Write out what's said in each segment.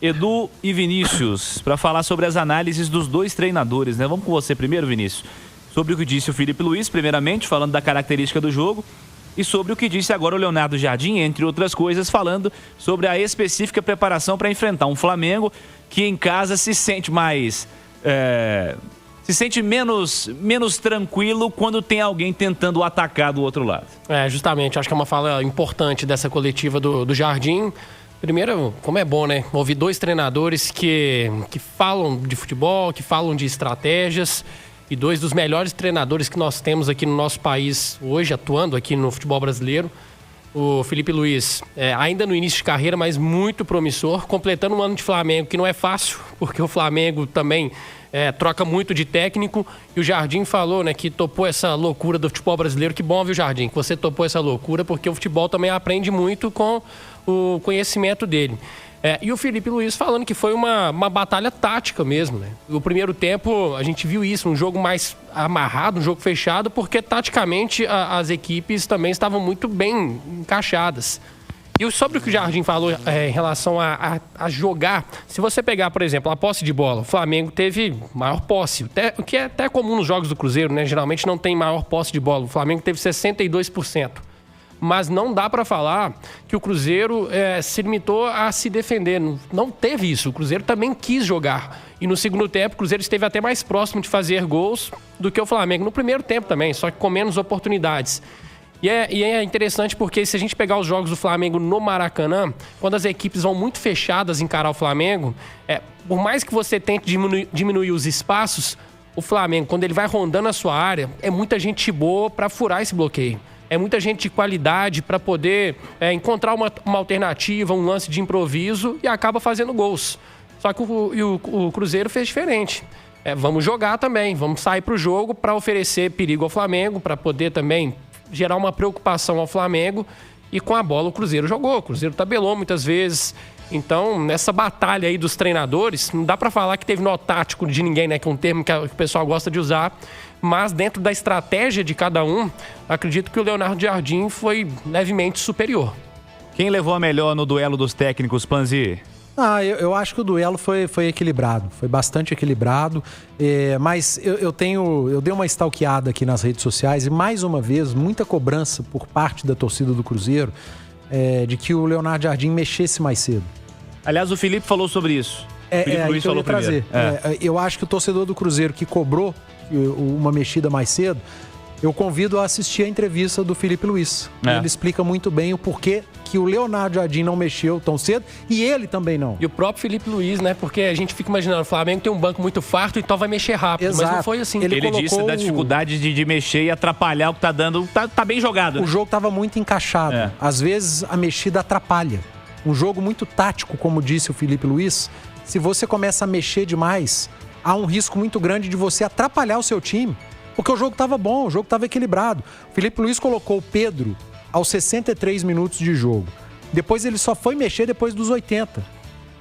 Edu e Vinícius, para falar sobre as análises dos dois treinadores, né? Vamos com você primeiro, Vinícius. Sobre o que disse o Felipe Luiz, primeiramente, falando da característica do jogo, e sobre o que disse agora o Leonardo Jardim, entre outras coisas, falando sobre a específica preparação para enfrentar um Flamengo que em casa se sente mais... se sente menos tranquilo quando tem alguém tentando atacar do outro lado. Justamente, acho que é uma fala importante dessa coletiva do Jardim. Primeiro, como é bom, né? Ouvir dois treinadores que falam de futebol, que falam de estratégias, e dois dos melhores treinadores que nós temos aqui no nosso país hoje, atuando aqui no futebol brasileiro. O Felipe Luiz, ainda no início de carreira, mas muito promissor, completando um ano de Flamengo, que não é fácil, porque o Flamengo também troca muito de técnico. E o Jardim falou, né, que topou essa loucura do futebol brasileiro. Que bom, viu, Jardim, que você topou essa loucura, porque o futebol também aprende muito com o conhecimento dele. E o Felipe Luiz falando que foi uma batalha tática mesmo, né? No primeiro tempo a gente viu isso, um jogo mais amarrado, um jogo fechado, porque taticamente as equipes também estavam muito bem encaixadas. E sobre o que o Jardim falou em relação a jogar, se você pegar, por exemplo, a posse de bola, o Flamengo teve maior posse, o que é até comum nos jogos do Cruzeiro, né? Geralmente não tem maior posse de bola, o Flamengo teve 62%. Mas não dá para falar que o Cruzeiro se limitou a se defender. Não teve isso. O Cruzeiro também quis jogar. E no segundo tempo, o Cruzeiro esteve até mais próximo de fazer gols do que o Flamengo. No primeiro tempo também, só que com menos oportunidades. E é interessante porque se a gente pegar os jogos do Flamengo no Maracanã, quando as equipes vão muito fechadas encarar o Flamengo, por mais que você tente diminuir os espaços, o Flamengo, quando ele vai rondando a sua área, é muita gente boa para furar esse bloqueio. É muita gente de qualidade para poder encontrar uma alternativa, um lance de improviso e acaba fazendo gols. Só que o Cruzeiro fez diferente. Vamos jogar também, vamos sair para o jogo para oferecer perigo ao Flamengo, para poder também gerar uma preocupação ao Flamengo. E com a bola o Cruzeiro jogou, o Cruzeiro tabelou muitas vezes. Então, nessa batalha aí dos treinadores, não dá para falar que teve nó tático de ninguém, né? Que é um termo que o pessoal gosta de usar. Mas dentro da estratégia de cada um, acredito que o Leonardo Jardim foi levemente superior. Quem levou a melhor no duelo dos técnicos, Panzi? Eu acho que o duelo foi equilibrado, foi bastante equilibrado, mas eu dei uma stalkeada aqui nas redes sociais e mais uma vez, muita cobrança por parte da torcida do Cruzeiro de que o Leonardo Jardim mexesse mais cedo. Aliás, o Felipe falou sobre isso. O Felipe Luiz falou primeiro. Eu acho que o torcedor do Cruzeiro que cobrou uma mexida mais cedo, eu convido a assistir a entrevista do Felipe Luiz. Ele explica muito bem o porquê que o Leonardo Jardim não mexeu tão cedo e ele também não. E o próprio Felipe Luiz, né? Porque a gente fica imaginando, o Flamengo tem um banco muito farto, então vai mexer rápido. Exato. Mas não foi assim. Ele disse da dificuldade de mexer e atrapalhar o que tá dando. Tá bem jogado, né? O jogo tava muito encaixado. Às vezes a mexida atrapalha. Um jogo muito tático, como disse o Felipe Luiz, se você começa a mexer demais, há um risco muito grande de você atrapalhar o seu time, porque o jogo estava bom, o jogo estava equilibrado. O Felipe Luiz colocou o Pedro aos 63 minutos de jogo. Depois ele só foi mexer depois dos 80.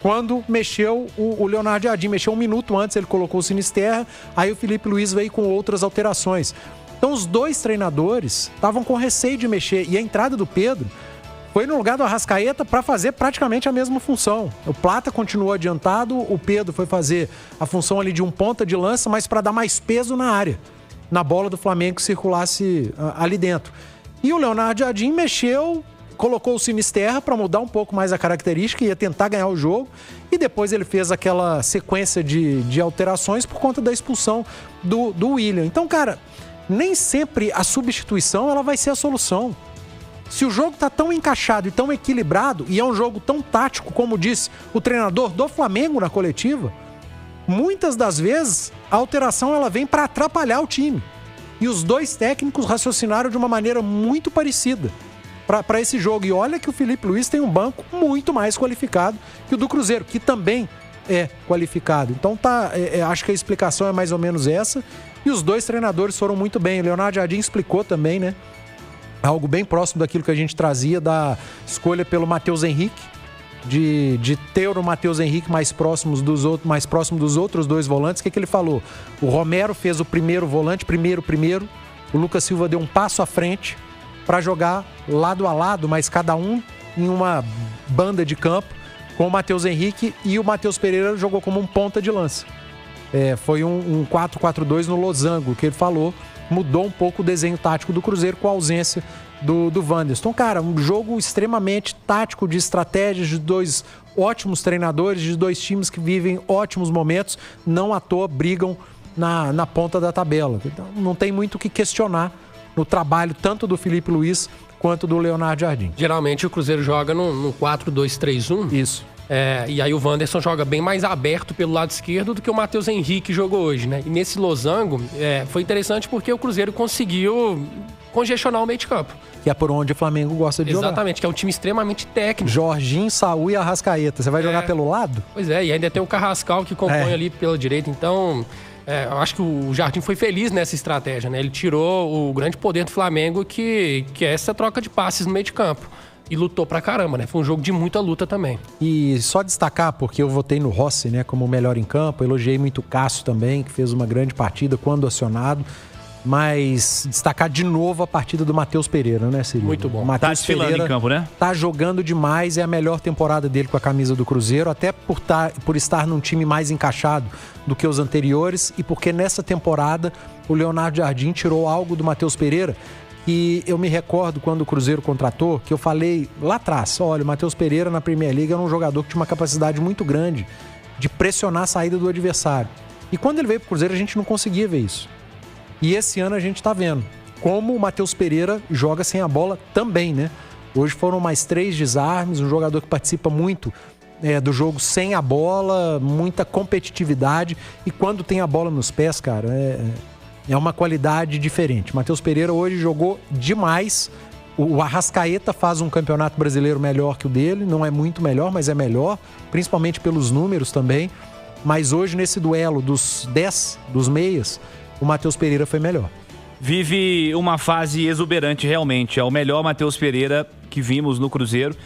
Quando mexeu o Leonardo Jardim, mexeu um minuto antes, ele colocou o Sinisterra, aí o Felipe Luiz veio com outras alterações. Então os dois treinadores estavam com receio de mexer, e a entrada do Pedro foi no lugar do Arrascaeta para fazer praticamente a mesma função. O Plata continuou adiantado, o Pedro foi fazer a função ali de um ponta de lança, mas para dar mais peso na área, na bola do Flamengo que circulasse ali dentro. E o Leonardo Jardim mexeu, colocou o Sinisterra para mudar um pouco mais a característica, ia tentar ganhar o jogo, e depois ele fez aquela sequência de alterações por conta da expulsão do William. Então, cara, nem sempre a substituição ela vai ser a solução. Se o jogo tá tão encaixado e tão equilibrado, e é um jogo tão tático, como disse o treinador do Flamengo na coletiva, muitas das vezes a alteração ela vem para atrapalhar o time. E os dois técnicos raciocinaram de uma maneira muito parecida para esse jogo. E olha que o Felipe Luiz tem um banco muito mais qualificado que o do Cruzeiro, que também é qualificado. Então acho que a explicação é mais ou menos essa. E os dois treinadores foram muito bem. O Leonardo Jardim explicou também, né? Algo bem próximo daquilo que a gente trazia da escolha pelo Matheus Henrique, de ter o Matheus Henrique mais próximo dos outros dois volantes. O que ele falou? O Romero fez o primeiro volante, primeiro. O Lucas Silva deu um passo à frente para jogar lado a lado, mas cada um em uma banda de campo, com o Matheus Henrique, e o Matheus Pereira jogou como um ponta de lança. Foi um 4-4-2 no losango, que ele falou, mudou um pouco o desenho tático do Cruzeiro com a ausência do Wanderson. Cara, um jogo extremamente tático, de estratégias, de dois ótimos treinadores, de dois times que vivem ótimos momentos, não à toa brigam na ponta da tabela. Então não tem muito o que questionar no trabalho tanto do Filipe Luís quanto do Leonardo Jardim. Geralmente o Cruzeiro joga no 4-2-3-1. Isso. E aí o Wanderson joga bem mais aberto pelo lado esquerdo do que o Matheus Henrique jogou hoje, né? E nesse losango foi interessante porque o Cruzeiro conseguiu congestionar o meio de campo. Que é por onde o Flamengo gosta de jogar. Exatamente, que é um time extremamente técnico. Jorginho, Saúl e Arrascaeta. Você vai jogar pelo lado? Pois é, e ainda tem o Carrascal que compõe ali pela direita. Então, eu acho que o Jardim foi feliz nessa estratégia, né? Ele tirou o grande poder do Flamengo, que é essa troca de passes no meio de campo. E lutou pra caramba, né? Foi um jogo de muita luta também. E só destacar, porque eu votei no Rossi, né, como o melhor em campo. Elogiei muito o Cássio também, que fez uma grande partida quando acionado. Mas destacar de novo a partida do Matheus Pereira, né, Cirilo? Muito bom. O Matheus Pereira em campo, né? Tá jogando demais, é a melhor temporada dele com a camisa do Cruzeiro, até por estar num time mais encaixado do que os anteriores, e porque nessa temporada o Leonardo Jardim tirou algo do Matheus Pereira. E eu me recordo quando o Cruzeiro contratou, que eu falei lá atrás, olha, o Matheus Pereira na Premier League era um jogador que tinha uma capacidade muito grande de pressionar a saída do adversário. E quando ele veio pro Cruzeiro, a gente não conseguia ver isso. E esse ano a gente tá vendo como o Matheus Pereira joga sem a bola também, né? Hoje foram mais 3 desarmes, um jogador que participa muito do jogo sem a bola, muita competitividade, e quando tem a bola nos pés, cara, é uma qualidade diferente. Matheus Pereira hoje jogou demais. O Arrascaeta faz um campeonato brasileiro melhor que o dele. Não é muito melhor, mas é melhor. Principalmente pelos números também. Mas hoje, nesse duelo dos 10, dos meias, o Matheus Pereira foi melhor. Vive uma fase exuberante, realmente. É o melhor Matheus Pereira que vimos no Cruzeiro.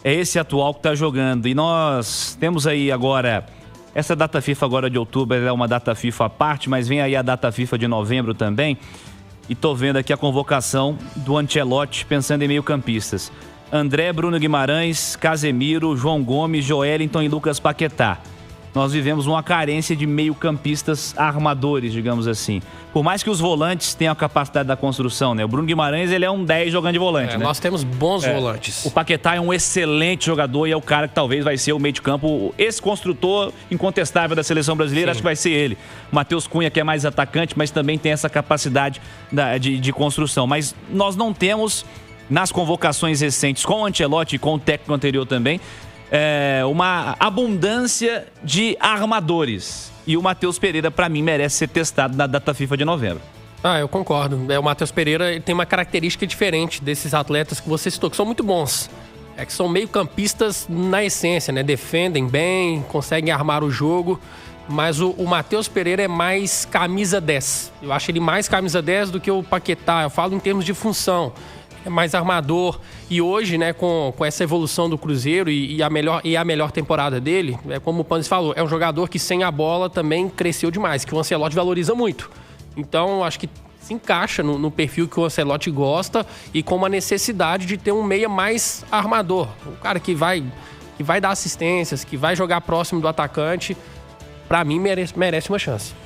É esse atual que está jogando. E nós temos aí agora... Essa data FIFA agora de outubro é uma data FIFA à parte, mas vem aí a data FIFA de novembro também. E tô vendo aqui a convocação do Ancelotti pensando em meio-campistas. André, Bruno Guimarães, Casemiro, João Gomes, Joelinton e Lucas Paquetá. Nós vivemos uma carência de meio-campistas armadores, digamos assim. Por mais que os volantes tenham a capacidade da construção, né? O Bruno Guimarães, ele é um 10 jogando de volante, né? Nós temos bons volantes. O Paquetá é um excelente jogador e é o cara que talvez vai ser o meio de campo, esse construtor incontestável da seleção brasileira. Sim. Acho que vai ser ele. O Matheus Cunha, que é mais atacante, mas também tem essa capacidade de construção. Mas nós não temos, nas convocações recentes, com o Ancelotti e com o técnico anterior também, uma abundância de armadores. E o Matheus Pereira, para mim, merece ser testado na data FIFA de novembro. Eu concordo. O Matheus Pereira ele tem uma característica diferente desses atletas que você citou, que são muito bons. Que são meio-campistas na essência, né? Defendem bem, conseguem armar o jogo. Mas o Matheus Pereira é mais camisa 10. Eu acho ele mais camisa 10 do que o Paquetá. Eu falo em termos de função. É mais armador. E hoje, né, com essa evolução do Cruzeiro e a melhor temporada dele, como o Panis falou, é um jogador que sem a bola também cresceu demais, que o Ancelotti valoriza muito. Então, acho que se encaixa no perfil que o Ancelotti gosta e com uma necessidade de ter um meia mais armador. Um cara que vai dar assistências, que vai jogar próximo do atacante, pra mim merece uma chance.